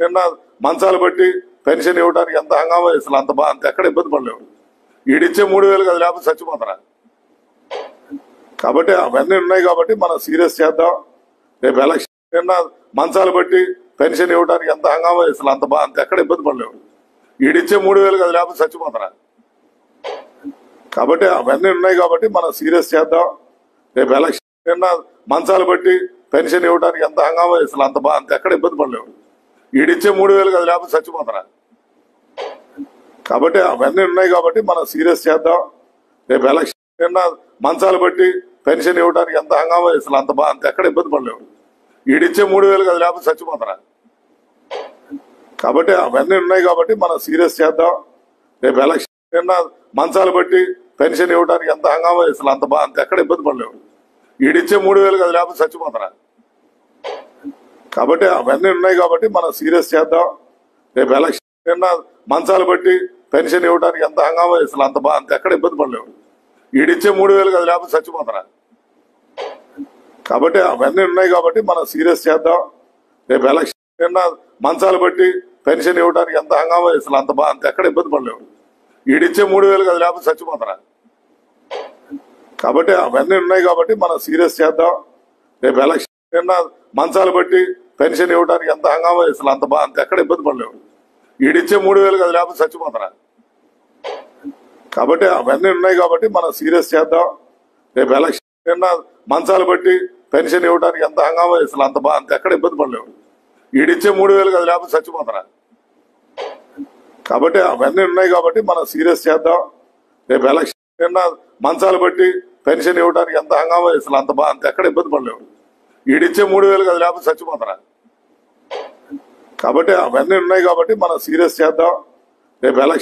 నిన్న మంచాలు బట్టి పెన్షన్ ఇవ్వడానికి ఎంత హంగామా అసలు అంత ఎక్కడ ఇబ్బంది పడలేవు. ఈడిచ్చే 3,000 అది లేకపోతే చచ్చిపోతారా. కాబట్టి అవన్నీ ఉన్నాయి కాబట్టి మనం సీరియస్ చేద్దాం. రేపు ఎలక్షన్ నిన్న మంచాలు బట్టి పెన్షన్ ఇవ్వడానికి ఎంత హంగామా అసలు అంత ఎక్కడ ఇబ్బంది పడలేవు. ఈడిచ్చే 3,000 అది లేకపోతే చచ్చిపోతారా. కాబట్టి అవన్నీ ఉన్నాయి కాబట్టి మనం సీరియస్ చేద్దాం. రేపు ఎలక్షన్ నిన్న మంచాలు బట్టి పెన్షన్ ఇవ్వడానికి ఎంత హంగామా అసలు అంత ఎక్కడ ఇబ్బంది పడలేవు. ఈడిచ్చే 3,000 అది లేకపోతే చచ్చిపోతారా. కాబట్టి అవన్నీ ఉన్నాయి కాబట్టి మనం సీరియస్ చేద్దాం. రేపు ఎలక్షన్ నిన్న మంచాలు బట్టి పెన్షన్ ఇవ్వడానికి ఎంత హంగామా అసలు అంత ఎక్కడ ఇబ్బంది పడలేవు. ఈడిచ్చే 3,000 అది లేకపోతే చచ్చిపోతారా. కాబట్టి అవన్నీ ఉన్నాయి కాబట్టి మనం సీరియస్ చేద్దాం. రేపు ఎలక్షన్ నిన్న మంచాలు బట్టి పెన్షన్ ఇవ్వడానికి ఎంత హంగామా అసలు అంత ఎక్కడ ఇబ్బంది పడలేవు. ఈడిచ్చే 3,000 అది లేకపోతే చచ్చిపోతారా. కాబట్టి అవన్నీ ఉన్నాయి కాబట్టి మనం సీరియస్ చేద్దాం. రేపు ఎలక్షన్ నిన్న మంచాలు బట్టి పెన్షన్ ఇవ్వడానికి ఎంత హంగామా అసలు అంత ఎక్కడ ఇబ్బంది పడలేవు. ఈడిచ్చే 3,000 అది లేకపోతే చచ్చిపోతారా. కాబట్టి అవన్నీ ఉన్నాయి కాబట్టి మనం సీరియస్ చేద్దాం. రేపు ఎలక్షన్ నిన్న మంచాలు బట్టి పెన్షన్ ఇవ్వడానికి ఎంత హంగామా అసలు అంత ఎక్కడ ఇబ్బంది పడలేవు. ఈడిచ్చే 3,000 అది లేకపోతే చచ్చిపోతారా. కాబట్టి అవన్నీ ఉన్నాయి కాబట్టి మనం సీరియస్ చేద్దాం. రేపు ఎలక్షన్ నిన్న మంచాలు బట్టి పెన్షన్ ఇవ్వడానికి ఎంత హంగామా అసలు అంత ఎక్కడ ఇబ్బంది పడలేవు. ఈడిచ్చే 3,000 అది లేకపోతే చచ్చిపోతారా. కాబట్టి అవన్నీ ఉన్నాయి కాబట్టి మనం సీరియస్ చేద్దాం. రేపు ఎలక్షన్ నిన్న మంచాలు బట్టి పెన్షన్ ఇవ్వడానికి ఎంత హంగామా అసలు అంత ఎక్కడ ఇబ్బంది పడలేవు. ఈడిచ్చే 3,000 అది లేకపోతే చచ్చిపోతారా. కాబట్టి అవన్నీ ఉన్నాయి కాబట్టి మనం సీరియస్ చేద్దాం. రేపు ఎలక్షన్ నిన్న మంచాలు బట్టి పెన్షన్ ఇవ్వడానికి ఎంత హంగామా అసలు అంత ఎక్కడ ఇబ్బంది పడలేవు. ఈడిచ్చే 3,000 అది లేకపోతే చచ్చిపోతారా. కాబట్టి అవన్నీ ఉన్నాయి కాబట్టి మనం సీరియస్ చేద్దాం. రేపు ఎలక్షన్